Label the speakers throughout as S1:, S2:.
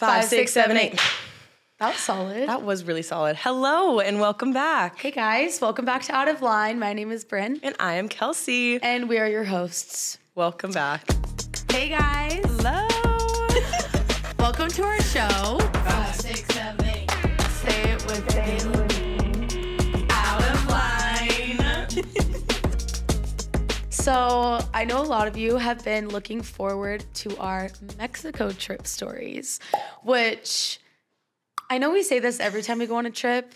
S1: 5, 6, 7, 8.
S2: That was solid.
S1: That was really solid. Hello and welcome back.
S2: Hey guys, welcome back to Out of Line. My name is Brynn.
S1: And I am Kelsey.
S2: And we are your hosts.
S1: Welcome back.
S2: Hey guys.
S1: Hello.
S2: Welcome to our show.
S3: 5, 6, 7, 8.
S2: Say it with me.
S3: Out of line.
S2: So I know a lot of you have been looking forward to our Mexico trip stories, which I know we say this every time we go on a trip.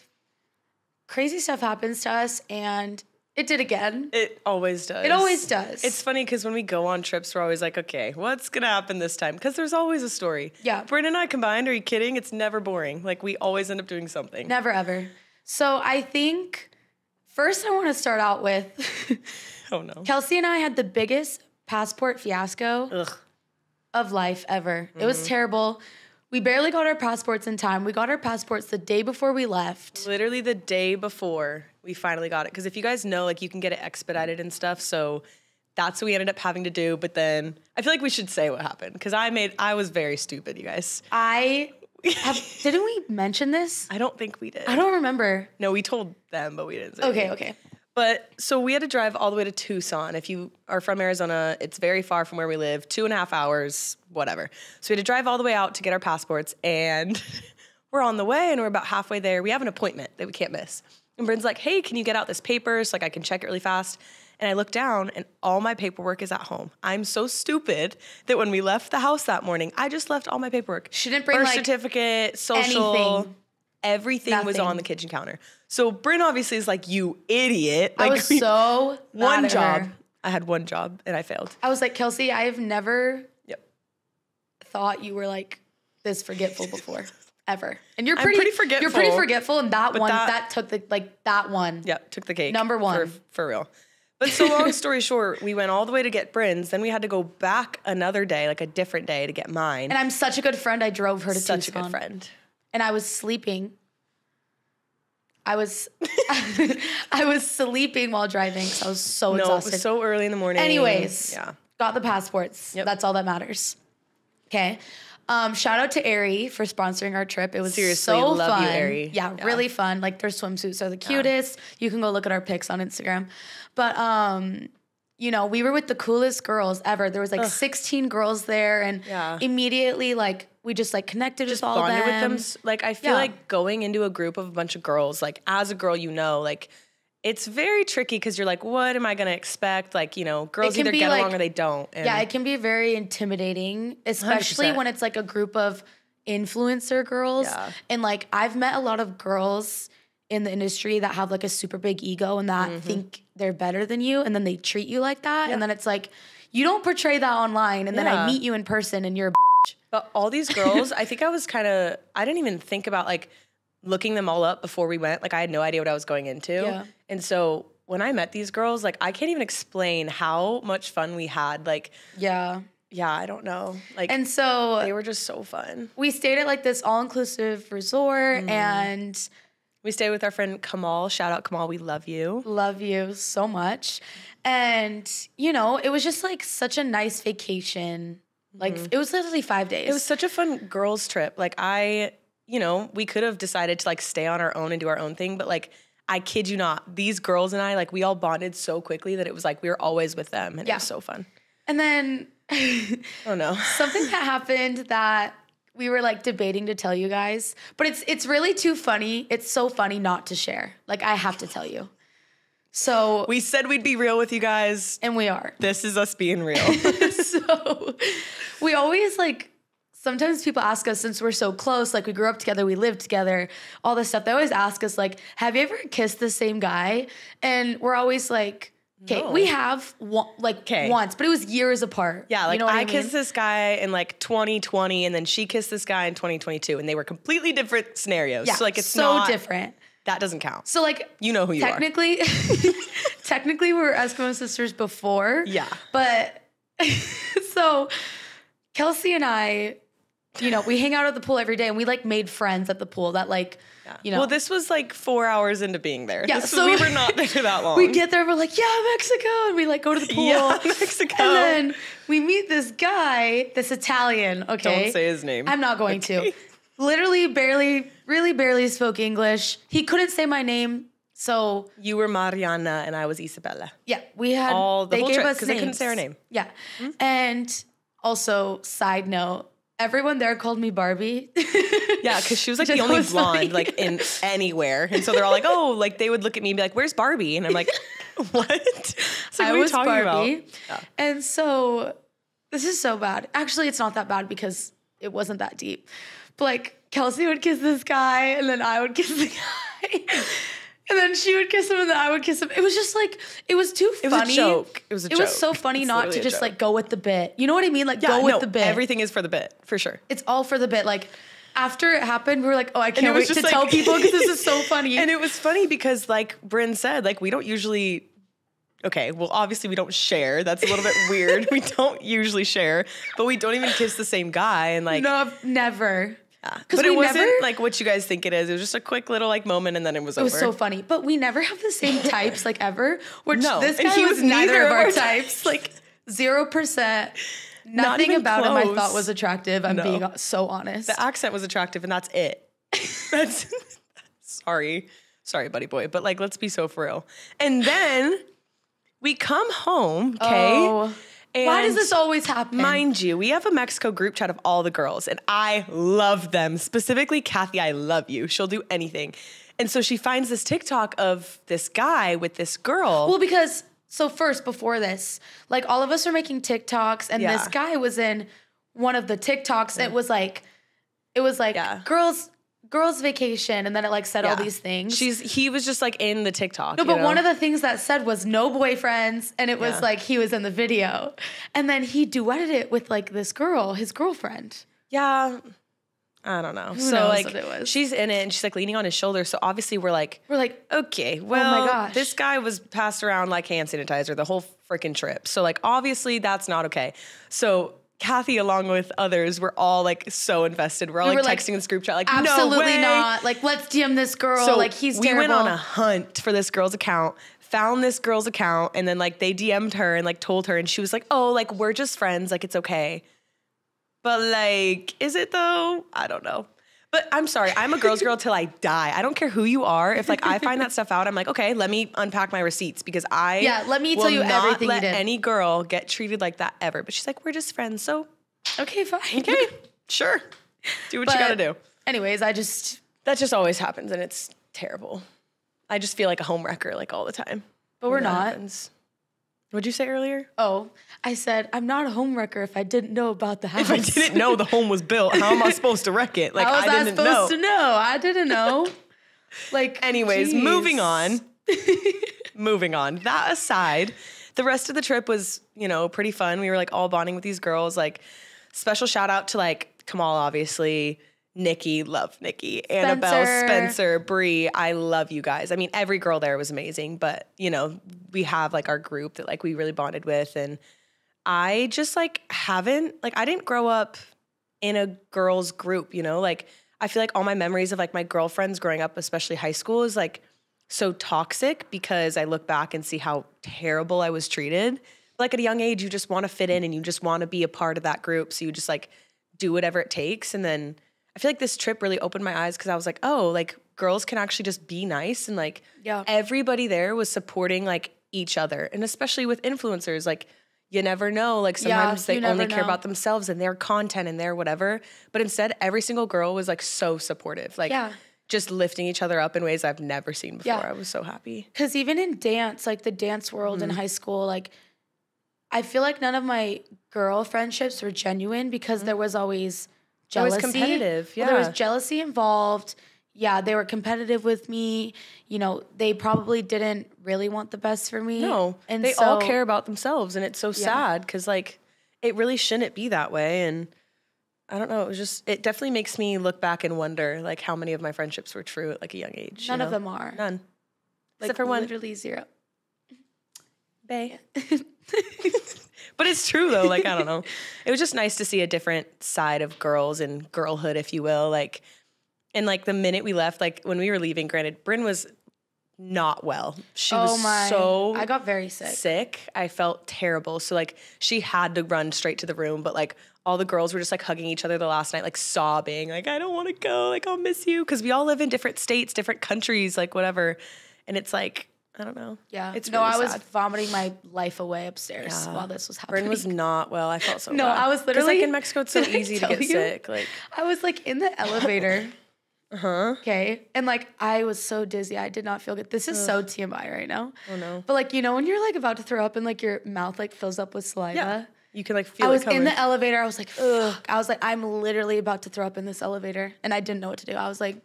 S2: Crazy stuff happens to us, and it did again.
S1: It always does.
S2: It always does.
S1: It's funny because when we go on trips, we're always like, okay, what's going to happen this time? Because there's always a story.
S2: Yeah.
S1: Brynn and I combined, are you kidding? It's never boring. Like, we always end up doing something.
S2: Never, ever. So I think first I want to start out with
S1: Oh, no.
S2: Kelsey and I had the biggest passport fiasco
S1: Ugh.
S2: of life ever. It was terrible. We barely got our passports in time. We got our passports the day before we left.
S1: Literally the day before we finally got it. Because if you guys know, like, you can get it expedited and stuff. So that's what we ended up having to do. But then I feel like we should say what happened. Because I was very stupid, you guys.
S2: Didn't we mention this?
S1: I don't think we did.
S2: I don't remember.
S1: No, we told them, but we didn't say
S2: Okay,
S1: anything.
S2: okay.
S1: But so we had to drive all the way to Tucson. If you are from Arizona, it's very far from where we live, 2.5 hours, whatever. So we had to drive all the way out to get our passports, and we're on the way, and we're about halfway there. We have an appointment that we can't miss. And Brynn's like, hey, can you get out this paper so like I can check it really fast? And I look down, and all my paperwork is at home. I'm so stupid that when we left the house that morning, I just left all my paperwork.
S2: She didn't bring
S1: birth
S2: like
S1: certificate, social,
S2: anything.
S1: everything was
S2: Nothing.
S1: on the kitchen counter. So Brynn obviously is like, you idiot.
S2: I
S1: Like,
S2: was so mad
S1: one
S2: at
S1: job.
S2: her.
S1: I had one job and I failed.
S2: I was like, Kelsey, I have never
S1: Yep.
S2: thought you were like this forgetful before. Ever. And you're
S1: I'm
S2: pretty
S1: forgetful.
S2: You're pretty forgetful, and that
S1: But
S2: one
S1: that
S2: took that one.
S1: Yeah, took the cake.
S2: Number one.
S1: For real. But so long story short, we went all the way to get Brynn's. Then we had to go back another day, like a different day to get mine.
S2: And I'm such a good friend. I drove her to
S1: Such
S2: Tucson.
S1: a good friend.
S2: And I was sleeping. I was sleeping while driving because I was so exhausted.
S1: It was so early in the morning.
S2: Anyways,
S1: Yeah.
S2: got the passports.
S1: Yep.
S2: That's all that matters. Okay. Shout out to Aerie for sponsoring our trip. It was
S1: Seriously,
S2: so
S1: love
S2: fun.
S1: you, Aerie.
S2: Yeah,
S1: Yeah.
S2: really fun. Like their swimsuits are the cutest. You can go look at our pics on Instagram. But you know, we were with the coolest girls ever. There was like 16 girls there, and
S1: Yeah.
S2: immediately like we just like connected with all
S1: Bonded
S2: them.
S1: with them. Like, I feel
S2: Yeah.
S1: like going into a group of a bunch of girls, like as a girl, you know, like it's very tricky because you're like, what am I going to expect? Like, you know, girls
S2: can
S1: either
S2: be
S1: get
S2: like-
S1: along or they don't. And
S2: Yeah, it can be very intimidating, especially
S1: 100%.
S2: when it's like a group of influencer girls.
S1: Yeah.
S2: And like I've met a lot of girls in the industry that have like a super big ego and that think they're better than you, and then they treat you like that. And then it's like, you don't portray that online, and then I
S1: Yeah.
S2: meet you in person and you're a
S1: But all these girls, I think I didn't even think about like looking them all up before we went. Like I had no idea what I was going into.
S2: Yeah.
S1: And so when I met these girls, like I can't even explain how much fun we had. Like,
S2: yeah.
S1: I don't know. Like,
S2: And so
S1: they were just so fun.
S2: we stayed at like this all-inclusive resort and
S1: We stayed with our friend Kamal. Shout out Kamal, we love you.
S2: love you so much. And, you know, it was just like such a nice vacation. Like it was literally 5 days.
S1: It was such a fun girls trip. Like we could have decided to like stay on our own and do our own thing, but like I kid you not, these girls and I, like we all bonded so quickly that it was like we were always with them, and it was so fun.
S2: And then
S1: Oh no.
S2: something that happened that we were like debating to tell you guys, but it's really too funny. It's so funny not to share. Like I have to tell you. So
S1: We said we'd be real with you guys.
S2: and we are.
S1: This is us being real.
S2: So we always like, sometimes people ask us, since we're so close, like we grew up together, we lived together, all this stuff. They always ask us like, have you ever kissed the same guy? And we're always like, okay,
S1: No.
S2: we have once, but it was years apart.
S1: Yeah, like
S2: you know what
S1: I
S2: I mean?
S1: kissed this guy in like 2020, and then she kissed this guy in 2022, and they were completely different scenarios.
S2: Yeah,
S1: So like it's
S2: so
S1: not
S2: different.
S1: That doesn't count.
S2: So like
S1: You know who you are.
S2: technically we were Eskimo sisters before.
S1: Yeah.
S2: But so Kelsey and I you know, we hang out at the pool every day, and we like made friends at the pool that like, you know.
S1: Well, this was like 4 hours into being there.
S2: Yeah,
S1: so we were not there that long.
S2: We get there, we're like, yeah, Mexico. And we like go to the pool.
S1: Yeah, Mexico.
S2: And then we meet this guy, this Italian, okay?
S1: Don't say his name.
S2: I'm not going to. Literally barely spoke English. He couldn't say my name. So
S1: You were Mariana and I was Isabella.
S2: yeah, we had
S1: The
S2: they
S1: whole
S2: gave
S1: trip
S2: us
S1: because they couldn't
S2: names.
S1: say our name.
S2: Yeah. And also, side note, everyone there called me Barbie.
S1: Yeah, because she was like
S2: Which
S1: the
S2: I
S1: only
S2: was funny.
S1: blonde like in anywhere. And so they're all like, oh, like they would look at me and be like, where's Barbie? And I'm like, what? It's like,
S2: I
S1: what are you
S2: was
S1: talking
S2: Barbie.
S1: about? Yeah.
S2: And so this is so bad. Actually, it's not that bad because it wasn't that deep. But like Kelsey would kiss this guy and then I would kiss the guy. And then she would kiss him and then I would kiss him. It was just like, it was too
S1: It
S2: funny.
S1: was a joke. It was a joke.
S2: It was so funny
S1: It's
S2: not to
S1: literally a
S2: just
S1: joke.
S2: like go with the bit. You know what I mean? Like
S1: Yeah,
S2: go with
S1: no,
S2: the bit.
S1: everything is for the bit, for sure.
S2: It's all for the bit. Like after it happened, we were like, oh, I
S1: it
S2: can't
S1: was
S2: wait to
S1: just like-
S2: tell people because this is so funny.
S1: And it was funny because like Brynn said, like we don't usually, okay, well obviously we don't share. That's a little bit weird. We don't usually share, but we don't even kiss the same guy. And like,
S2: no, never.
S1: yeah.
S2: 'Cause
S1: But it
S2: we
S1: wasn't
S2: never-
S1: like what you guys think it is. It was just a quick little like moment and then it was
S2: It
S1: over.
S2: was so funny. But we never have the same types like ever. Which
S1: No,
S2: this
S1: and
S2: guy
S1: he
S2: was
S1: was
S2: neither
S1: neither
S2: of
S1: of
S2: our
S1: our
S2: types. Like 0%. Nothing
S1: even
S2: about him I
S1: close.
S2: thought was attractive. I'm
S1: No.
S2: being so honest.
S1: The accent was attractive and that's it. That's sorry, buddy boy, but like let's be so for real. And then we come home, okay?
S2: Oh.
S1: And
S2: Why does this always happen?
S1: mind you, we have a Mexico group chat of all the girls, and I love them. Specifically, Kathy, I love you. She'll do anything. And so she finds this TikTok of this guy with this girl.
S2: Well, because so first before this, like all of us are making TikToks, and
S1: Yeah.
S2: this guy was in one of the TikToks. It was like
S1: Yeah.
S2: girls vacation, and then it like said all
S1: Yeah.
S2: these things.
S1: He was just like in the TikTok.
S2: No, but one of the things that said was no boyfriends, and it was
S1: Yeah.
S2: like he was in the video, and then he duetted it with like this girl, his girlfriend.
S1: Yeah. I don't know. So
S2: knows
S1: like
S2: what it was?
S1: she's in it and she's like leaning on his shoulder. So obviously we're like, okay, well,
S2: gosh.
S1: this guy was passed around like hand sanitizer the whole freaking trip. So like obviously that's not okay. So Kathy, along with others, were all like so invested. We're all
S2: We
S1: like
S2: were like,
S1: texting this group chat, like
S2: Absolutely
S1: no way.
S2: not. Like, let's DM this girl.
S1: So
S2: like, he's
S1: we
S2: terrible.
S1: went on a hunt for this girl's account, found this girl's account, and then like they DM'd her and like told her, and she was like, oh, like we're just friends, like it's okay. But like, is it though? I don't know. But I'm sorry, I'm a girl's girl till I die. I don't care who you are. If like I find that stuff out, I'm like, okay, let me unpack my receipts because
S2: let me tell
S1: will
S2: you
S1: not
S2: everything you
S1: let
S2: did.
S1: any girl get treated like that ever. But she's like, we're just friends, so
S2: Okay, fine.
S1: okay, sure, do what you gotta do.
S2: Anyways,
S1: That just always happens, and it's terrible. I just feel like a homewrecker like all the time.
S2: but we're
S1: when that
S2: not.
S1: happens. What'd you say earlier?
S2: Oh, I said, I'm not a homewrecker if I didn't know about the house.
S1: If I didn't know the home was built, how am I supposed to wreck it? Like
S2: How was
S1: I
S2: I
S1: didn't
S2: supposed
S1: know.
S2: to know? I didn't know. Like,
S1: Anyways,
S2: geez.
S1: moving on. Moving on. That aside, the rest of the trip was, pretty fun. We were like all bonding with these girls. Like special shout out to like Kamal, obviously. Nikki, love Nikki. Annabelle, Spencer, Bree, I love you guys. I mean, every girl there was amazing, but we have like our group that like we really bonded with. And I just like I didn't grow up in a girls group, like I feel like all my memories of like my girlfriends growing up, especially high school, is like so toxic because I look back and see how terrible I was treated. Like at a young age, you just want to fit in and you just want to be a part of that group. So you just like do whatever it takes. And then I feel like this trip really opened my eyes because I was like, oh, like girls can actually just be nice. And like everybody there was supporting like each other. And especially with influencers, like you never know. Like sometimes they only care about themselves and their content and their whatever. But instead, every single girl was like so supportive. Like just lifting each other up in ways I've never seen before. I was so happy.
S2: Because even in dance, like the dance world in high school, like I feel like none of my girl friendships were genuine because there was always jealousy.
S1: It was competitive,
S2: Well, there was jealousy involved. Yeah, they were competitive with me. They probably didn't really want the best for me.
S1: No,
S2: and
S1: they all care about themselves, and it's so sad because like it really shouldn't be that way. And I don't know, it definitely makes me look back and wonder like how many of my friendships were true at like a young age.
S2: None of them are.
S1: None.
S2: Like,
S1: Except for one.
S2: Literally zero.
S1: Bay. But it's true though. Like, I don't know. It was just nice to see a different side of girls and girlhood, if you will. Like, and like the minute we left, like when we were leaving, granted, Brynn was not well. She was so
S2: I got very sick.
S1: I felt terrible. So like she had to run straight to the room, but like all the girls were just like hugging each other the last night, like sobbing, like, I don't want to go, like, I'll miss you. Cause we all live in different states, different countries, like whatever. And it's like, I don't know.
S2: Yeah.
S1: It's
S2: no,
S1: really
S2: I was
S1: sad.
S2: vomiting my life away upstairs while this was happening.
S1: Brynn was not well. I felt so bad.
S2: No, I was literally.
S1: like in Mexico, it's so easy to get sick. Like
S2: I was like in the elevator. Okay. And like I was so dizzy. I did not feel good. This is so TMI right now.
S1: Oh no.
S2: But like, you know, when you're like about to throw up and like your mouth like fills up with saliva.
S1: Yeah. You can like feel it
S2: I was
S1: coming.
S2: in the elevator. I was like, ugh. I was like, I'm literally about to throw up in this elevator. And I didn't know what to do. I was like,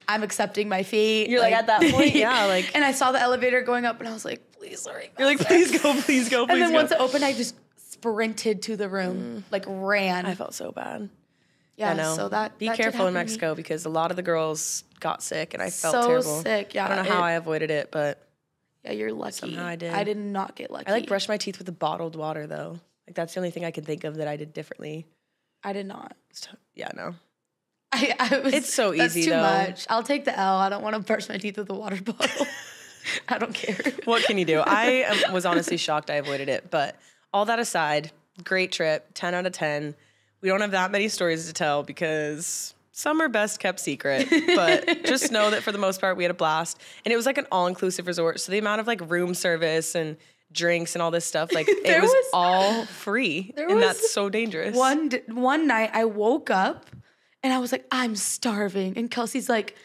S2: I'm accepting my fate.
S1: You're like at that point, yeah, like.
S2: And I saw the elevator going up and I was like, please hurry.
S1: You're like, please go, please go, please
S2: And then
S1: go.
S2: once it opened, I just sprinted to the room, like ran.
S1: I felt so bad.
S2: Yeah,
S1: I know.
S2: so that
S1: Be
S2: that did
S1: careful in
S2: happen to me.
S1: Mexico because a lot of the girls got sick and I felt
S2: So
S1: terrible.
S2: sick, yeah.
S1: I don't know how I avoided it, but
S2: Yeah, you're lucky.
S1: Somehow I did.
S2: I did not get lucky.
S1: I like brushed my teeth with the bottled water though. Like that's the only thing I can think of that I did differently.
S2: I did not.
S1: Yeah, no.
S2: I was,
S1: It's so
S2: that's
S1: easy,
S2: too
S1: though.
S2: much. I'll take the L. I don't want to brush my teeth with a water bottle. I don't care.
S1: What can you do? Was honestly shocked I avoided it. But all that aside, great trip, 10 out of 10. We don't have that many stories to tell because some are best kept secret. But just know that for the most part, we had a blast. And it was like an all-inclusive resort. So the amount of like room service and drinks and all this stuff, like it was all free. And that's so dangerous.
S2: One night I woke up and I was like, I'm starving. And Kelsey's like,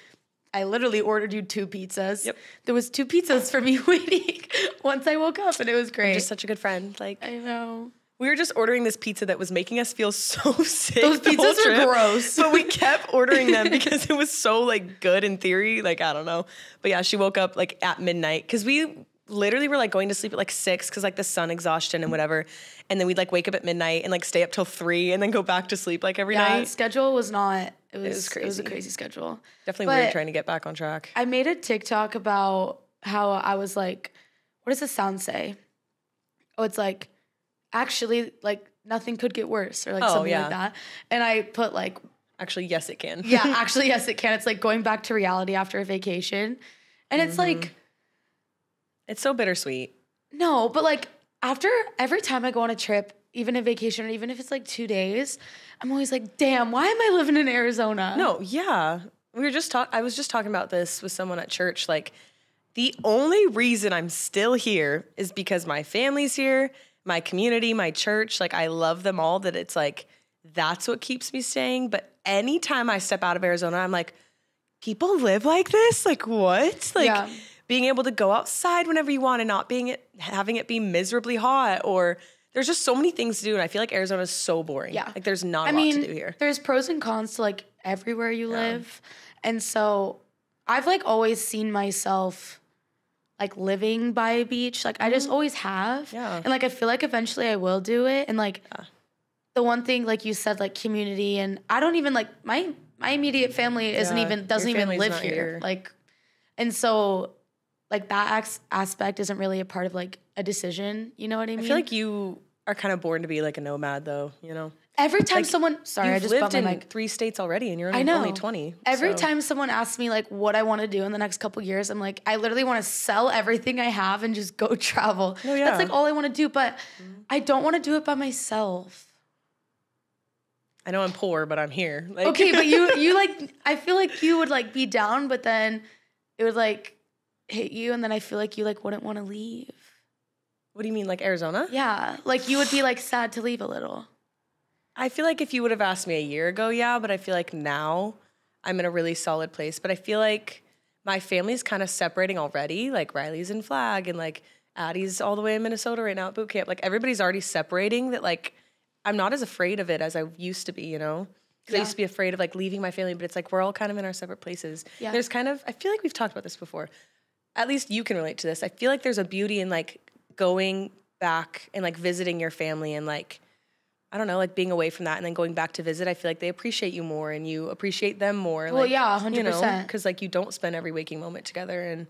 S2: I literally ordered you 2 pizzas.
S1: Yep.
S2: There was 2 pizzas for me waiting once I woke up and it was great.
S1: You're just such a good friend. Like
S2: I know.
S1: we were just ordering this pizza that was making us feel so sick.
S2: Those
S1: the whole
S2: pizzas
S1: trip,
S2: are gross.
S1: But we kept ordering them because it was so like good in theory. Like, I don't know. But yeah, she woke up like at midnight because we literally were like going to sleep at like 6 because like the sun exhaustion and whatever. And then we'd like wake up at midnight and like stay up till 3 and then go back to sleep like every night.
S2: Schedule was not, it was
S1: crazy.
S2: It was a crazy schedule.
S1: Definitely weird trying to get back on track.
S2: I made a TikTok about how I was like, what does the sound say? Oh, it's like, actually, like nothing could get worse or like something like that. And I put like,
S1: Actually, yes, it can.
S2: yeah, actually, yes, it can. It's like going back to reality after a vacation. And it's like,
S1: It's so bittersweet.
S2: no, but like after every time I go on a trip, even a vacation, or even if it's like 2 days, I'm always like, damn, why am I living in Arizona?
S1: No, yeah. I was just talking about this with someone at church. Like, the only reason I'm still here is because my family's here, my community, my church. Like, I love them all, that it's like, that's what keeps me staying. But anytime I step out of Arizona, I'm like, people live like this? Like, what? Like, being able to go outside whenever you want and not having it be miserably hot, or there's just so many things to do. And I feel like Arizona is so boring.
S2: Yeah.
S1: Like, there's not a lot to do here.
S2: There's pros and cons to like everywhere you live. And so I've like always seen myself like living by a beach. Like I just always have.
S1: Yeah.
S2: And like I feel like eventually I will do it. And like the one thing, like you said, like community, and I don't even like my immediate family doesn't even live here. Like, and so like that aspect isn't really a part of like a decision. You know what I mean?
S1: I feel like you are kind of born to be like a nomad though, you know?
S2: Every time I just
S1: lived
S2: bumped my
S1: in
S2: mic.
S1: 3 states already and you're
S2: I know.
S1: only 20.
S2: Every
S1: so.
S2: time someone asks me like what I want to do in the next couple years, I'm like, I literally want to sell everything I have and just go travel.
S1: Oh, yeah.
S2: That's like all I want to do, but I don't want to do it by myself.
S1: I know I'm poor, but I'm here. Like,
S2: Okay, but you like, I feel like you would like be down, but then it would like hit you, and then I feel like you like wouldn't want to leave.
S1: What do you mean, like Arizona?
S2: Yeah, like you would be like sad to leave a little.
S1: I feel like if you would have asked me a year ago, yeah, but I feel like now I'm in a really solid place. But I feel like my family's kind of separating already. Like Riley's in Flag and like Addie's all the way in Minnesota right now at boot camp. Like everybody's already separating, that like I'm not as afraid of it as I used to be, you know? Because I used to be afraid of like leaving my family, but it's like we're all kind of in our separate places. Yeah. There's kind of, I feel like we've talked about this before. At least you can relate to this. I feel like there's a beauty in like going back and like visiting your family and like, I don't know, like being away from that and then going back to visit. I feel like they appreciate you more and you appreciate them more.
S2: Well,
S1: like,
S2: yeah, 100%.
S1: Because like you don't spend every waking moment together. And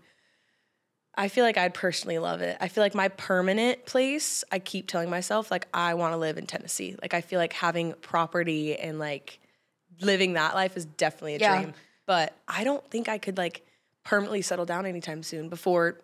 S1: I feel like I'd personally love it. I feel like my permanent place, I keep telling myself, like, I want to live in Tennessee. Like, I feel like having property and, like, living that life is definitely a dream. But I don't think I could, like, permanently settle down anytime soon before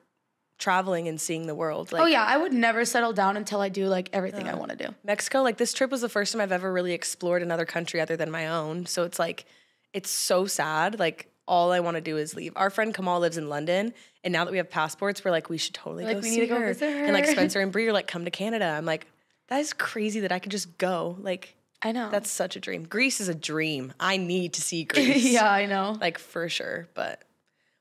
S1: traveling and seeing the world. Like,
S2: oh, yeah. I would never settle down until I do, like, everything I want to do.
S1: Mexico, like, this trip was the first time I've ever really explored another country other than my own. So it's, like, it's so sad. Like, all I want to do is leave. Our friend Kamal lives in London, and now that we have passports, we're like, we should totally go see her.
S2: Visit her.
S1: And like Spencer and Bree are like, come to Canada. I'm like, that is crazy that I could just go. Like,
S2: I know.
S1: that's such a dream. Greece is a dream. I need to see Greece.
S2: Yeah, I know.
S1: Like, for sure. But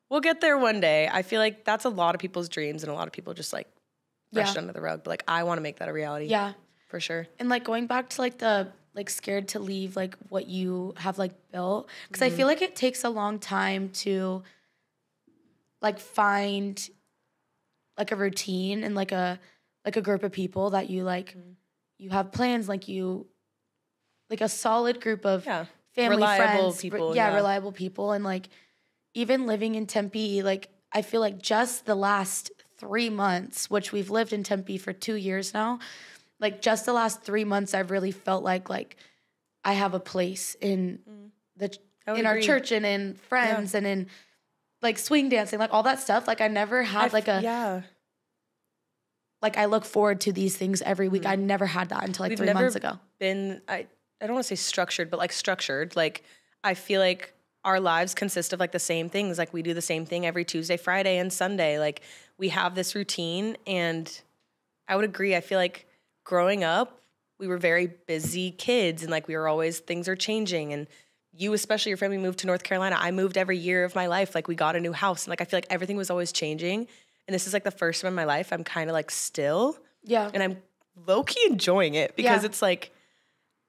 S1: we'll get there one day. I feel like that's a lot of people's dreams, and a lot of people just like brush it under the rug. But like, I want to make that a reality.
S2: Yeah.
S1: For sure.
S2: And like going back to like the like scared to leave like what you have like built, because I feel like it takes a long time to like find like a routine and like a group of people that you like you have plans, like you like a solid group of family,
S1: reliable
S2: friends,
S1: people.
S2: Reliable people. And like even living in Tempe, like I feel like just the last 3 months, which we've lived in Tempe for 2 years now, like just the last 3 months, I've really felt like I have a place in our church and in friends and in like swing dancing, like all that stuff. Like I never had like I look forward to these things every week. I never had that until like 3 months ago.
S1: I don't want to say structured, but like structured. Like I feel like our lives consist of like the same things. Like we do the same thing every Tuesday, Friday, and Sunday. Like we have this routine, and I would agree. I feel like growing up, we were very busy kids, and like we were always, things are changing. And you, especially your family, moved to North Carolina. I moved every year of my life. Like we got a new house, and like I feel like everything was always changing. And this is like the first time in my life I'm kind of like still.
S2: Yeah.
S1: And I'm low-key enjoying it because it's like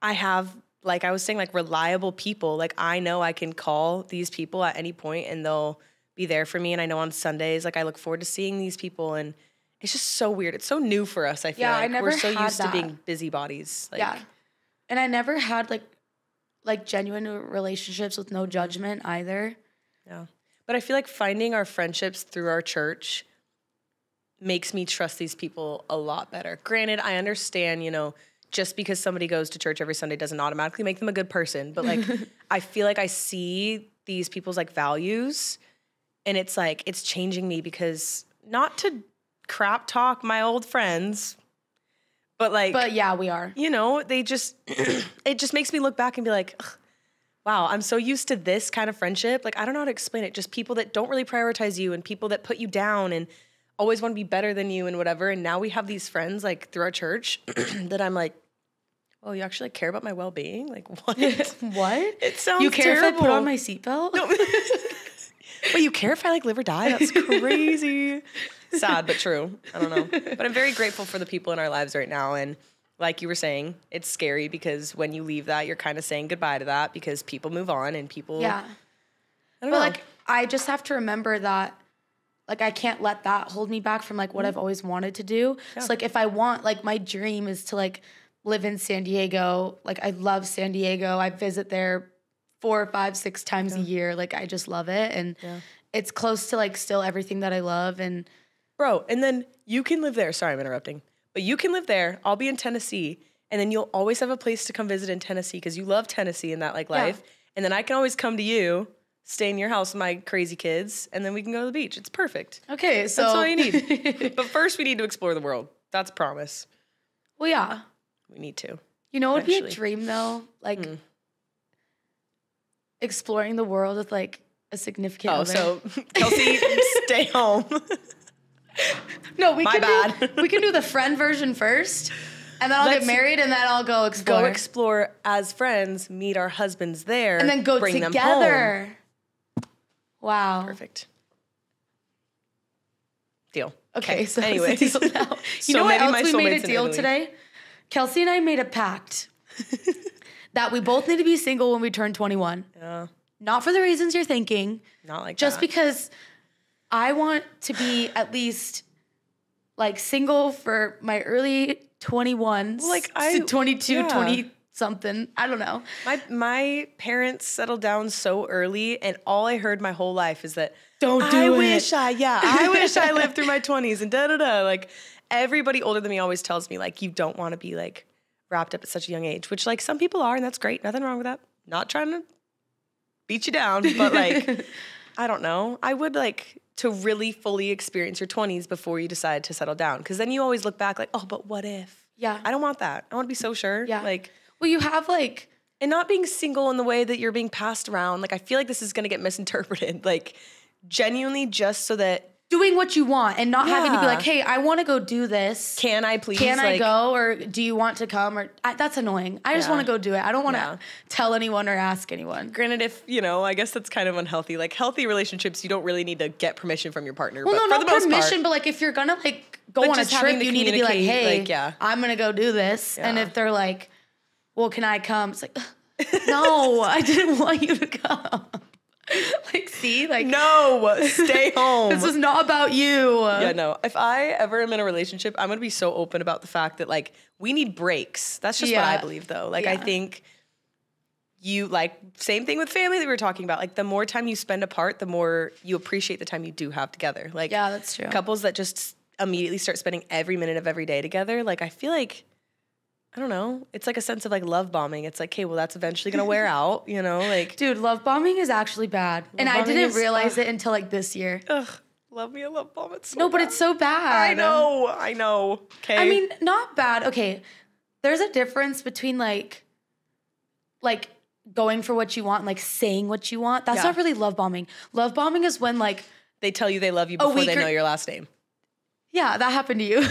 S1: I have, like I was saying, like reliable people. Like I know I can call these people at any point and they'll be there for me. And I know on Sundays, like I look forward to seeing these people, and it's just so weird. It's so new for us, I feel like.
S2: I never
S1: we're so
S2: had
S1: used
S2: that.
S1: to being busybodies. Like,
S2: And I never had like genuine relationships with no judgment either.
S1: Yeah. But I feel like finding our friendships through our church makes me trust these people a lot better. Granted, I understand, you know, just because somebody goes to church every Sunday doesn't automatically make them a good person. But like, I feel like I see these people's like values, and it's like, it's changing me because, not to crap talk my old friends, but like,
S2: but yeah, we are,
S1: you know, they just, it just makes me look back and be like, ugh, wow, I'm so used to this kind of friendship. Like, I don't know how to explain it. Just people that don't really prioritize you, and people that put you down and always want to be better than you and whatever. And now we have these friends like through our church that I'm like, oh, you actually like, care about my well-being? Like, what?
S2: What?
S1: It sounds
S2: You care
S1: terrible.
S2: if I put on my seatbelt?
S1: No. Wait, you care if I like live or die? That's crazy. Sad, but true. I don't know. But I'm very grateful for the people in our lives right now. And like you were saying, it's scary because when you leave that, you're kind of saying goodbye to that because people move on and people.
S2: Yeah.
S1: I don't know.
S2: Like, I just have to remember that, like, I can't let that hold me back from, like, what I've always wanted to do. Yeah. So, like, if I want, like, my dream is to, like, live in San Diego. Like, I love San Diego. I visit there 4, 5, 6 times a year. Like, I just love it. And it's close to, like, still everything that I love. And
S1: bro, and then you can live there. Sorry, I'm interrupting. But you can live there. I'll be in Tennessee. And then you'll always have a place to come visit in Tennessee because you love Tennessee and that, like, life. And then I can always come to you, stay in your house with my crazy kids, and then we can go to the beach. It's perfect.
S2: Okay, so
S1: that's all you need. But first, we need to explore the world. That's a promise.
S2: Well, yeah.
S1: We need to.
S2: You know what would be a dream, though? Like, exploring the world with, like, a significant other.
S1: So, Kelsey, stay home.
S2: No, we can do the friend version first, and then I'll get married, and then I'll go explore.
S1: Go explore as friends, meet our husbands there,
S2: and then go
S1: bring
S2: together.
S1: Them home.
S2: Wow.
S1: Perfect. Deal.
S2: Okay, so
S1: anyway,
S2: deal now. You know what else we made a deal today? Kelsey and I made a pact that we both need to be single when we turn 21.
S1: Yeah.
S2: Not for the reasons you're thinking.
S1: Not like
S2: just
S1: that.
S2: because I want to be at least like single for my early 21s,
S1: like
S2: 22, 26 something. I don't know.
S1: My parents settled down so early, and all I heard my whole life is that
S2: Don't do
S1: I
S2: it.
S1: wish I lived through my 20s and da-da-da. Like, everybody older than me always tells me, like, you don't want to be, like, wrapped up at such a young age, which, like, some people are, and that's great. Nothing wrong with that. Not trying to beat you down, but, like, I don't know. I would, like, to really fully experience your 20s before you decide to settle down, because then you always look back like, oh, but what if?
S2: Yeah.
S1: I don't want that. I want to be so sure.
S2: Yeah.
S1: Like,
S2: Well, you have like,
S1: and not being single in the way that you're being passed around. Like, I feel like this is going to get misinterpreted. Like, genuinely just so that,
S2: doing what you want and not having to be
S1: Yeah.
S2: like, hey, I want to go do this.
S1: can I please?
S2: Can I
S1: like,
S2: go, or do you want to come? Or that's annoying. I just
S1: Yeah.
S2: want to go do it. I don't want to
S1: Yeah.
S2: tell anyone or ask anyone.
S1: Granted, if, I guess that's kind of unhealthy. Like, healthy relationships, you don't really need to get permission from your partner.
S2: Well,
S1: but
S2: no,
S1: for
S2: not
S1: the most
S2: permission,
S1: part,
S2: but like if you're gonna like go
S1: But
S2: on a
S1: just having
S2: trip,
S1: to
S2: you need to be like,
S1: communicate,
S2: hey,
S1: like, yeah.
S2: I'm gonna go do this. And
S1: Yeah.
S2: if they're like, well, can I come? It's like, no, I didn't want you to come. Like, see, like,
S1: no, stay home.
S2: this is not about you.
S1: Yeah, no. If I ever am in a relationship, I'm gonna be so open about the fact that, like, we need breaks. That's just what I
S2: Yeah.
S1: believe, though. Like, I
S2: Yeah.
S1: think you, like, same thing with family that we were talking about. Like, the more time you spend apart, the more you appreciate the time you do have together. Like,
S2: Yeah, that's true.
S1: couples that just immediately start spending every minute of every day together, like, I feel like, I don't know, it's like a sense of, like, love bombing. It's like, okay, well, that's eventually gonna wear out, like,
S2: Dude, love bombing is actually bad. And I
S1: bombing
S2: didn't
S1: is-
S2: realize it until like this year.
S1: ugh, love me a love bomb. It's so
S2: No, but
S1: bad.
S2: it's so bad.
S1: I know. Okay.
S2: I mean, not bad. Okay. There's a difference between like going for what you want and like saying what you want. That's
S1: Yeah.
S2: not really love bombing. Love bombing is when like,
S1: they tell you they love you before
S2: week
S1: they
S2: or-
S1: know your last name.
S2: yeah, that happened to you.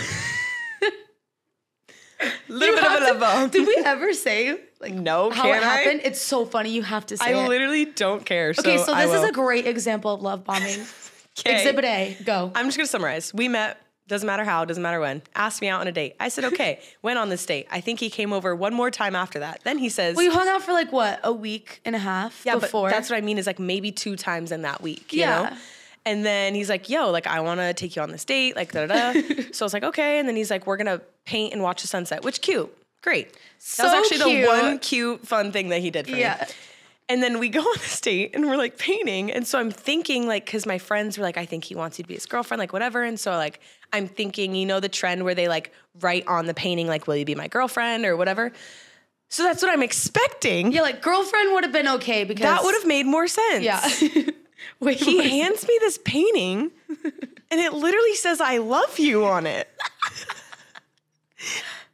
S1: Little bit of a love bomb.
S2: Did we ever say like
S1: No,
S2: how
S1: can
S2: it
S1: I?
S2: happened? It's so funny. You have to say
S1: I
S2: it.
S1: literally don't care.
S2: Okay, so
S1: I
S2: this is
S1: will.
S2: a great example of love bombing.
S1: 'Kay.
S2: Exhibit A, go.
S1: I'm just gonna summarize. We met, doesn't matter how, doesn't matter when. Asked me out on a date. I said, okay. Went on this date. I think he came over one more time after that. Then he says,
S2: Well, you hung out for like what, a week and a half
S1: yeah,
S2: before?
S1: but that's what I mean is like maybe 2 times in that week, you
S2: Yeah.
S1: know? And then he's like, yo, like, I want to take you on this date, like, da-da-da. So I was like, okay. And then he's like, we're going to paint and watch the sunset, which cute. Great. That
S2: So
S1: was actually
S2: cute.
S1: the one cute, fun thing that he did for me.
S2: Yeah.
S1: And then we go on this date and we're like painting. And so I'm thinking like, cause my friends were like, I think he wants you to be his girlfriend, like whatever. And so like, I'm thinking, the trend where they like write on the painting, like, will you be my girlfriend or whatever. So that's what I'm expecting.
S2: Yeah, like girlfriend would have been okay because
S1: That would have made more sense.
S2: Yeah. Wait,
S1: He
S2: what?
S1: hands me this painting and it literally says, I love you on it.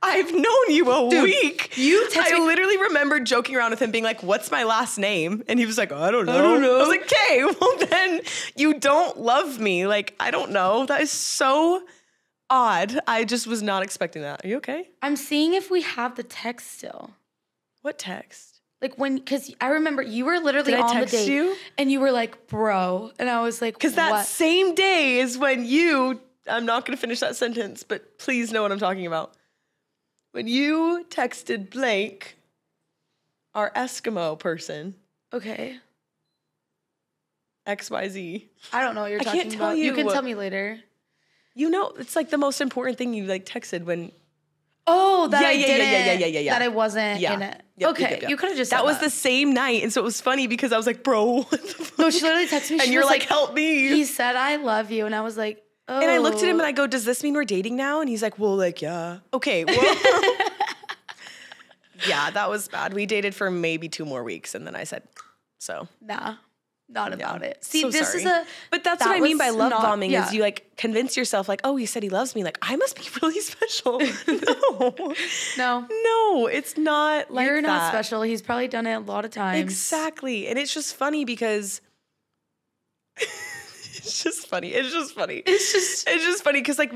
S1: I've known you a week.
S2: you text
S1: I
S2: me-
S1: literally remember joking around with him being like, what's my last name? And he was like, I don't know.
S2: don't know.
S1: I was like, okay, well then you don't love me. Like, I don't know. That is so odd. I just was not expecting that. Are you okay?
S2: I'm seeing if we have the text still.
S1: What text?
S2: Like because I remember you were literally
S1: Did I
S2: on
S1: text
S2: the date
S1: you?
S2: and you were like, bro. And I was like,
S1: Because that
S2: what?
S1: same day is when I'm not going to finish that sentence, but please know what I'm talking about. When you texted Blake, our Eskimo person,
S2: Okay.
S1: XYZ,
S2: I don't know what you're
S1: I
S2: talking
S1: can't tell
S2: about. You can
S1: you.
S2: tell me later.
S1: it's like the most important thing you like texted when.
S2: Oh, that
S1: Yeah,
S2: I
S1: yeah,
S2: didn't.
S1: yeah.
S2: That I wasn't
S1: Yeah.
S2: in it.
S1: Yep,
S2: Okay,
S1: yep.
S2: you could have just
S1: That
S2: said
S1: was the same night. And so it was funny because I was like, bro, what the fuck?
S2: No, she literally texted me.
S1: And
S2: she
S1: you're
S2: was
S1: like, help me.
S2: He said, I love you. And I was like, oh.
S1: And I looked at him and I go, does this mean we're dating now? And he's like, well, like, yeah. Okay, well. Yeah, that was bad. We dated for maybe 2 more weeks. And then I said, so.
S2: Nah, not
S1: Yeah.
S2: about it. See,
S1: So
S2: this
S1: sorry.
S2: is a.
S1: But that's
S2: that
S1: what I mean by
S2: was
S1: love
S2: not-
S1: bombing
S2: yeah.
S1: is you like convince yourself like, oh, he said he loves me. Like, I must be really special.
S2: No.
S1: No, it's not like
S2: You're not
S1: that.
S2: special. He's probably done it a lot of times.
S1: Exactly. And it's just funny because it's just funny. It's just funny because like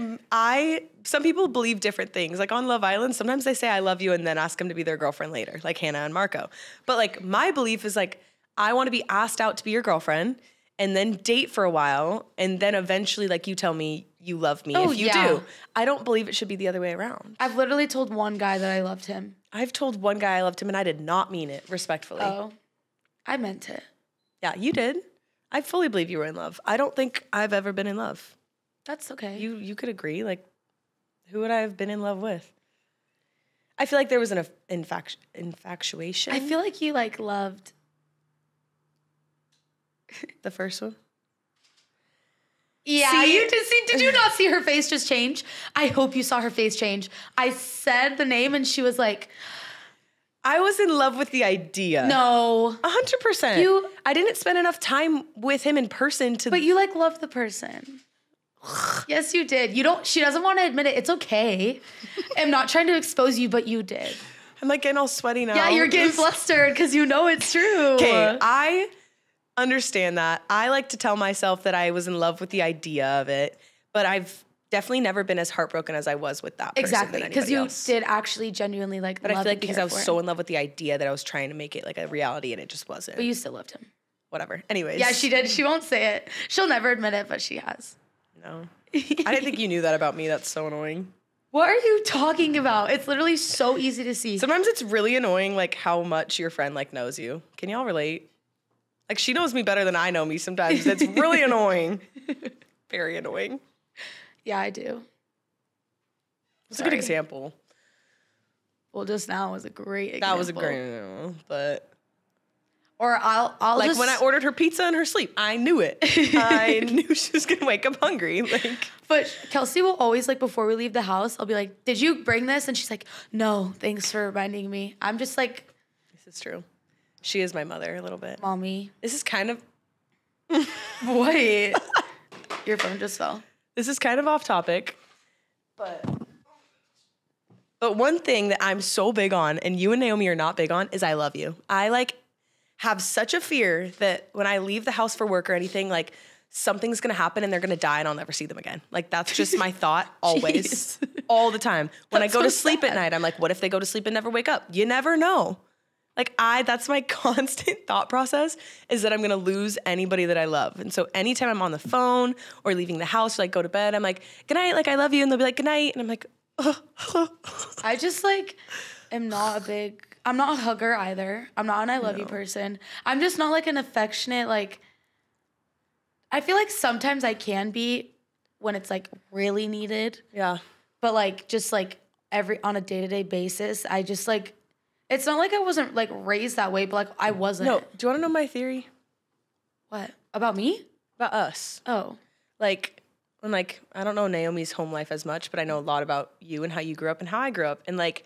S1: some people believe different things. Like on Love Island, sometimes they say I love you and then ask them to be their girlfriend later, like Hannah and Marco. But like my belief is like I want to be asked out to be your girlfriend and then date for a while and then eventually like you tell me you love me
S2: Oh,
S1: if you
S2: yeah.
S1: do. I don't believe it should be the other way around.
S2: I've literally told one guy that I loved him.
S1: I've told one guy I loved him and I did not mean it respectfully.
S2: Oh, I meant it.
S1: Yeah, you did. I fully believe you were in love. I don't think I've ever been in love.
S2: That's okay.
S1: You could agree. Like, who would I have been in love with? I feel like there was an infatuation.
S2: I feel like you like loved
S1: the first one.
S2: Yeah,
S1: See?
S2: you did see. Did you not see her face just change? I hope you saw her face change. I said the name and she was like,
S1: I was in love with the idea.
S2: no.
S1: 100%. I didn't spend enough time with him in person to.
S2: But you like loved the person. Yes, you did. She doesn't want to admit it. It's okay. I'm not trying to expose you, but you did.
S1: I'm like getting all sweaty now.
S2: Yeah, you're getting flustered because you know it's true.
S1: Okay, I understand that. I like to tell myself that I was in love with the idea of it, but I've definitely never been as heartbroken as I was with that person.
S2: Exactly, because you did actually genuinely like
S1: but
S2: love
S1: I feel like
S2: and
S1: because
S2: care
S1: I was
S2: for
S1: so
S2: him.
S1: in love with the idea that I was trying to make it like a reality and it just wasn't.
S2: But you still loved him.
S1: Whatever. Anyways.
S2: Yeah, she did. She won't say it. She'll never admit it, but she has.
S1: No. I didn't think you knew that about me. That's so annoying.
S2: What are you talking about? It's literally so easy to see.
S1: Sometimes it's really annoying like how much your friend like knows you. Can y'all relate? Like she knows me better than I know me sometimes. It's really annoying. Very annoying.
S2: Yeah, I do.
S1: It's a good example.
S2: Well, just now was a great example.
S1: That was a great example, but
S2: or I'll
S1: like
S2: just,
S1: when I ordered her pizza in her sleep, I knew it. I knew she was gonna wake up hungry. Like,
S2: but Kelsey will always like before we leave the house, I'll be like, "Did you bring this?" And she's like, "No, thanks for reminding me." I'm just like,
S1: this is true. She is my mother a little bit.
S2: Mommy.
S1: This is kind of
S2: Wait. Your phone just fell.
S1: This is kind of off topic, but one thing that I'm so big on, and you and Naomi are not big on, is I love you. I like have such a fear that when I leave the house for work or anything, like something's gonna happen and they're gonna die and I'll never see them again. Like that's just my thought always, all the time. When I go to sleep at night, I'm like, what if they go to sleep and never wake up? You never know. Like that's my constant thought process is that I'm gonna lose anybody that I love. And so anytime I'm on the phone or leaving the house, or like go to bed, I'm like, good night, like I love you. And they'll be like, good night. And I'm like,
S2: I just like am not I'm not a hugger either. I'm not an I love you person. I'm just not like an affectionate, like, I feel like sometimes I can be when it's like really needed.
S1: Yeah.
S2: But like, just like on a day-to-day basis, I just like, it's not like I wasn't like raised that way, but like I wasn't.
S1: No, do you wanna know my theory?
S2: What? About me?
S1: About us.
S2: Oh.
S1: Like, and like, I don't know Naomi's home life as much, but I know a lot about you and how you grew up and how I grew up. And like,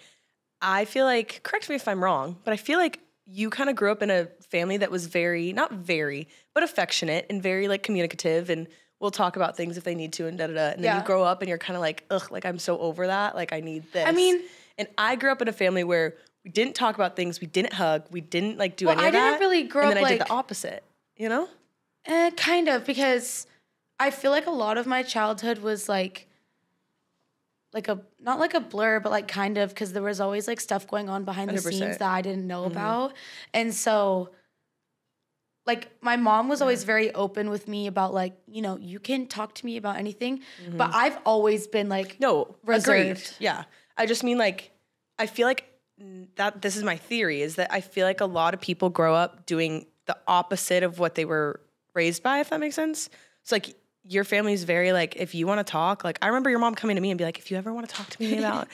S1: I feel like, correct me if I'm wrong, but I feel like you kind of grew up in a family that was not very, but affectionate and very like communicative and will talk about things if they need to and da-da-da. And then you grow up and you're kind of like, ugh, like I'm so over that. Like I need this.
S2: I mean.
S1: And I grew up in a family where we didn't talk about things, we didn't hug, we didn't like do any of that.
S2: I didn't really grow up
S1: and then I
S2: like.
S1: did the opposite, you know?
S2: Kind of, because I feel like a lot of my childhood was like not like a blur, but like kind of, because there was always like stuff going on behind the
S1: 100%.
S2: scenes that I didn't know about. And so like my mom was always very open with me about like, you know, you can talk to me about anything, but I've always been like reserved.
S1: Agreed. Yeah. I just mean like, I feel like that this is my theory is that I feel like a lot of people grow up doing the opposite of what they were raised by, if that makes sense. So like your family's very like, if you want to talk, like I remember your mom coming to me and be like, if you ever want to talk to me about,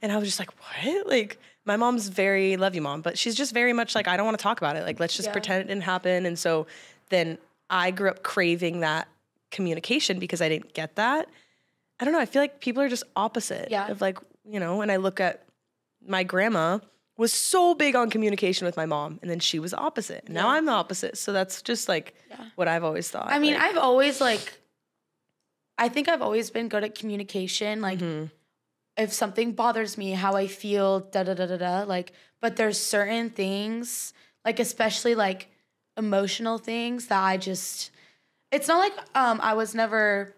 S1: and I was just like, what? Like my mom's very, love you mom, but she's just very much like, I don't want to talk about it. Like, let's just pretend it didn't happen. And so then I grew up craving that communication because I didn't get that. I don't know. I feel like people are just opposite of like, you know, and I look at my grandma was so big on communication with my mom, and then she was the opposite. And now I'm the opposite. So that's just like what I've always thought.
S2: I mean,
S1: like,
S2: I've always like, I think I've always been good at communication. Like if something bothers me, how I feel, da-da-da-da-da. Like, but there's certain things, like especially like emotional things that I just, it's not like I was never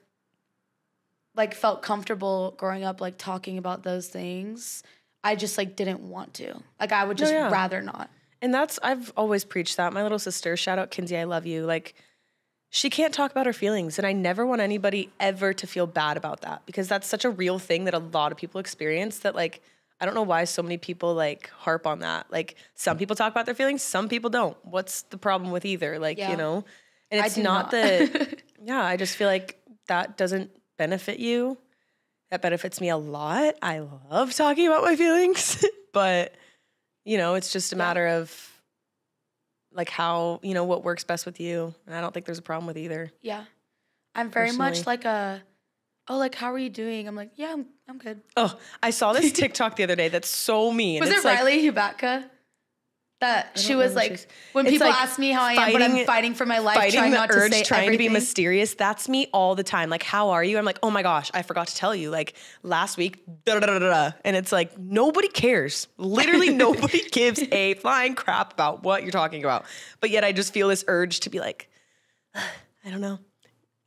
S2: like felt comfortable growing up like talking about those things. I just like didn't want to. Like I would just rather not.
S1: And I've always preached that. My little sister, shout out Kinsey, I love you. Like she can't talk about her feelings. And I never want anybody ever to feel bad about that because that's such a real thing that a lot of people experience that like, I don't know why so many people like harp on that. Like some people talk about their feelings, some people don't. What's the problem with either? Like, you know, and it's not that, I just feel like that doesn't benefit you. That benefits me a lot. I love talking about my feelings. but it's just a matter of like how, what works best with you. And I don't think there's a problem with either.
S2: Yeah. I'm very much like how are you doing? I'm like, yeah, I'm good.
S1: Oh, I saw this TikTok the other day that's so mean.
S2: Was it Riley Hubatka? That she was like, when
S1: It's
S2: people
S1: like
S2: ask me how I am, but I'm fighting for my life, trying not to say
S1: trying
S2: everything.
S1: to be mysterious. That's me all the time. Like, how are you? I'm like, oh my gosh, I forgot to tell you. Like last week, and it's like nobody cares. Literally, nobody gives a flying crap about what you're talking about. But yet, I just feel this urge to be like, I don't know.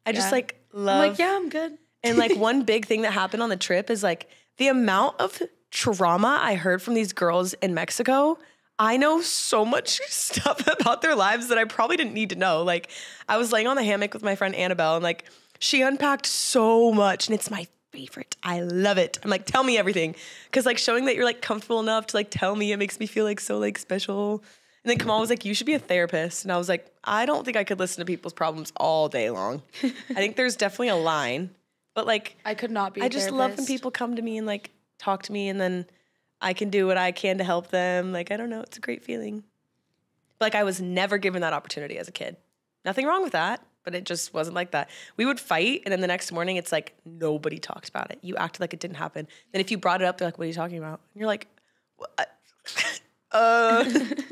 S1: I just like love.
S2: I'm like, yeah, I'm good.
S1: And like one big thing that happened on the trip is like the amount of trauma I heard from these girls in Mexico. I know so much stuff about their lives that I probably didn't need to know. Like I was laying on the hammock with my friend Annabelle and like she unpacked so much and it's my favorite. I love it. I'm like, tell me everything. Cause like showing that you're like comfortable enough to like tell me, it makes me feel like so like special. And then Kamal was like, you should be a therapist. And I was like, I don't think I could listen to people's problems all day long. I think there's definitely a line, but like,
S2: I could not be a
S1: I just love when people come to me and like talk to me and then I can do what I can to help them. Like, I don't know. It's a great feeling. Like, I was never given that opportunity as a kid. Nothing wrong with that, but it just wasn't like that. We would fight, and then the next morning, it's like, nobody talks about it. You acted like it didn't happen. Then if you brought it up, they're like, what are you talking about? And you're like, what?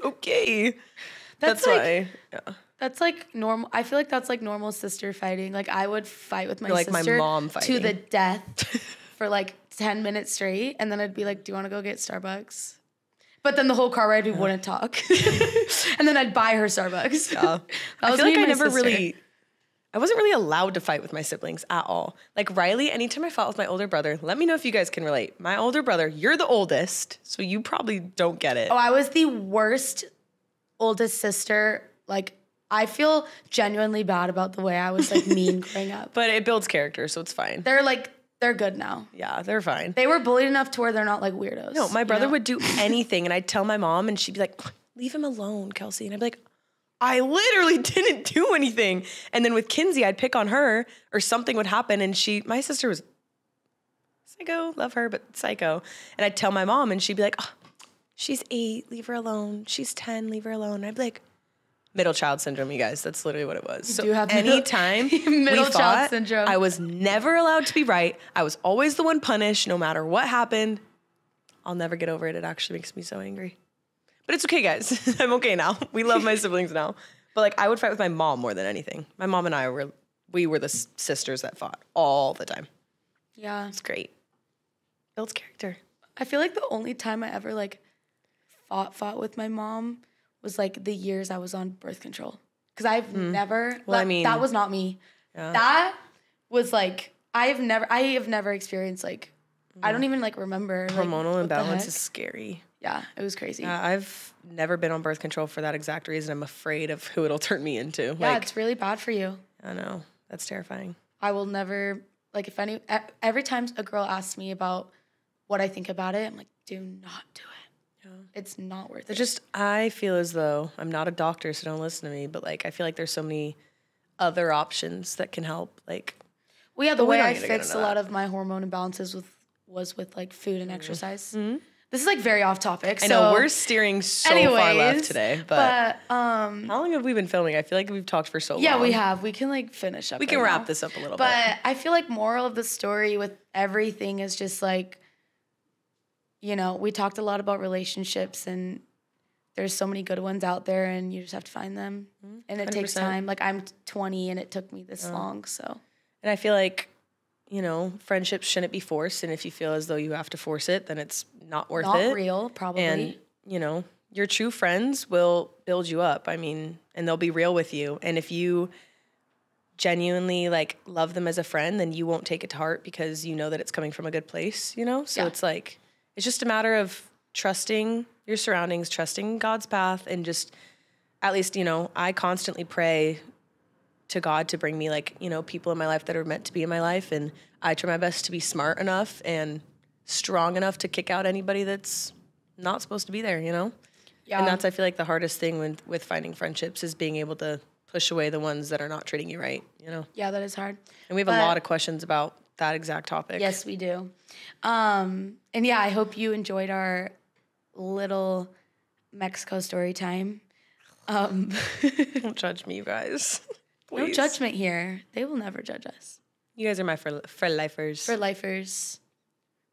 S1: Okay. That's
S2: like,
S1: why. Yeah.
S2: That's like normal. I feel like that's like normal sister fighting. Like, I would fight with my
S1: Like
S2: sister
S1: my mom fighting.
S2: to the death for like 10 minutes straight, and then I'd be like, do you want to go get Starbucks? But then the whole car ride we wouldn't talk. And then I'd buy her Starbucks.
S1: Yeah. I feel like I wasn't really allowed to fight with my siblings at all. Like Riley, anytime I fought with my older brother, let me know if you guys can relate. My older brother, you're the oldest, so you probably don't get it.
S2: Oh, I was the worst oldest sister. Like, I feel genuinely bad about the way I was like mean growing up.
S1: But it builds character, so it's fine.
S2: They're good now.
S1: Yeah, they're fine.
S2: They were bullied enough to where they're not like weirdos.
S1: No, my brother would do anything, and I'd tell my mom, and she'd be like, leave him alone, Kelsey. And I'd be like, I literally didn't do anything. And then with Kinsey, I'd pick on her, or something would happen, and my sister was psycho, love her, but psycho. And I'd tell my mom, and she'd be like, oh, she's 8, leave her alone. She's 10, leave her alone. And I'd be like, middle child syndrome, you guys. That's literally what it was. So anytime
S2: middle child syndrome.
S1: I was never allowed to be right. I was always the one punished, no matter what happened. I'll never get over it. It actually makes me so angry. But it's okay, guys. I'm okay now. We love my siblings now. But like, I would fight with my mom more than anything. My mom and I were the sisters that fought all the time.
S2: Yeah.
S1: It's great. Builds character.
S2: I feel like the only time I ever like fought with my mom was like the years I was on birth control. Because I've never, that was not me. Yeah. That was like, I have never experienced like, I don't even like remember.
S1: Hormonal imbalance is scary.
S2: Yeah, it was crazy.
S1: I've never been on birth control for that exact reason. I'm afraid of who it'll turn me into.
S2: Yeah, it's really bad for you.
S1: I know. That's terrifying.
S2: I will never, like every time a girl asks me about what I think about it, I'm like, do not do it. It's not worth it.
S1: I feel as though I'm not a doctor, so don't listen to me, but like I feel like there's so many other options that can help. Like,
S2: well, yeah, the way I fixed a lot of my hormone imbalances was with like food and exercise. Mm-hmm. This is like very off topic.
S1: I know we're steering so far left today, but how long have we been filming? I feel like we've talked for so long.
S2: Yeah, we have. We can like finish up.
S1: We can wrap this up a little bit.
S2: But I feel like moral of the story with everything is just like, we talked a lot about relationships, and there's so many good ones out there, and you just have to find them. And it 100%. Takes time. Like, I'm 20, and it took me this long, so. And
S1: I feel like, friendships shouldn't be forced, and if you feel as though you have to force it, then it's not worth it.
S2: Not real, probably.
S1: And, your true friends will build you up. I mean, and they'll be real with you. And if you genuinely, like, love them as a friend, then you won't take it to heart because you know that it's coming from a good place, So it's like, it's just a matter of trusting your surroundings, trusting God's path, and just, at least, I constantly pray to God to bring me like, people in my life that are meant to be in my life. And I try my best to be smart enough and strong enough to kick out anybody that's not supposed to be there, Yeah. And that's, I feel like, the hardest thing with finding friendships is being able to push away the ones that are not treating you right,
S2: Yeah, that is hard.
S1: And we have a lot of questions about that exact topic.
S2: Yes, we do. And yeah, I hope you enjoyed our little Mexico story time.
S1: Don't judge me, you guys.
S2: No
S1: Please.
S2: judgment here. They will never judge us.
S1: You guys are my for lifers.
S2: For lifers.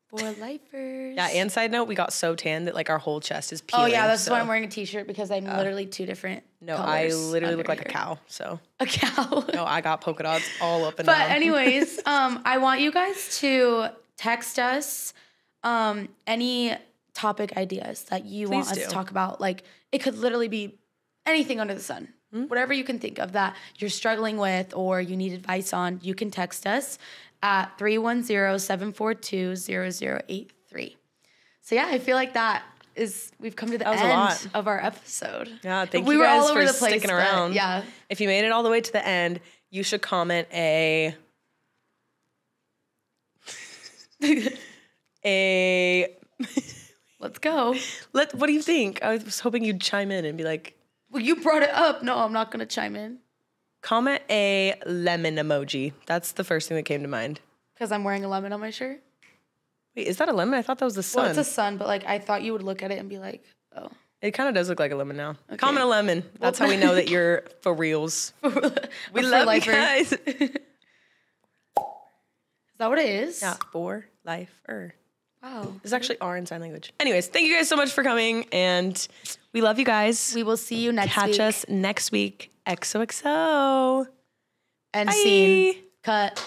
S2: For lifers.
S1: Yeah, and side note, we got so tan that like our whole chest is peeling.
S2: Oh yeah, that's
S1: so.
S2: why I'm wearing a t-shirt, because I'm literally two different
S1: No,
S2: colors
S1: I literally look
S2: under
S1: like a
S2: here.
S1: cow, so.
S2: A cow.
S1: No, I got polka dots all up and
S2: But
S1: down.
S2: anyways, I want you guys to text us any topic ideas that you want
S1: Please
S2: us
S1: do.
S2: to talk about. Like, it could literally be anything under the sun. Whatever you can think of that you're struggling with or you need advice on, you can text us at 310-742-0083. So yeah, I feel like we've come to the
S1: That was a
S2: end
S1: lot.
S2: of our episode.
S1: Yeah, thank
S2: We
S1: you
S2: were
S1: guys
S2: all over
S1: for
S2: the place,
S1: sticking
S2: but
S1: around.
S2: yeah.
S1: If you made it all the way to the end, you should comment a
S2: Let's go.
S1: what do you think? I was hoping you'd chime in and be like,
S2: Well, you brought it up. No, I'm not gonna chime in
S1: comment a lemon emoji. That's the first thing that came to mind.
S2: because I'm wearing a lemon on my shirt.
S1: Wait, is that a lemon? I thought that was the sun.
S2: Well, it's a sun, but like I thought you would look at it and be like, oh.
S1: It kind of does look like a lemon now. Comment a lemon. That's how we know that you're for reals. We love you guys.
S2: Is that what it is?
S1: Yeah, for lifer.
S2: Wow.
S1: There's actually R in sign language. Anyways, thank you guys so much for coming, and we love you guys.
S2: We will see you next
S1: Catch
S2: week.
S1: us next week. XOXO.
S2: And
S1: Bye.
S2: scene. Cut.